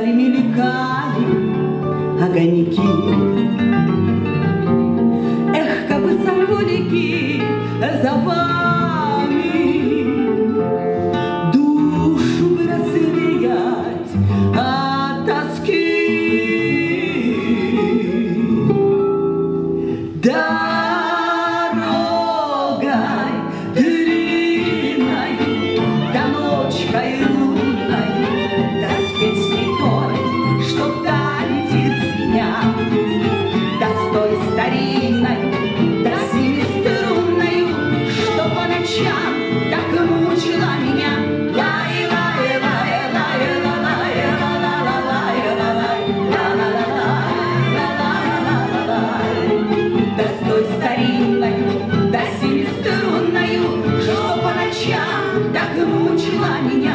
вдали мелькали огоньки. Эх, как бы соколики за вами душу бы рассеять от тоски. Дорогой длинной, да ночкой лунной, да с песней той, что вдали звенят, да с той старинной, да с семиструнною, что по ночам так мучила меня. Да с той старинною, да семиструнною, что по ночам так мучила меня.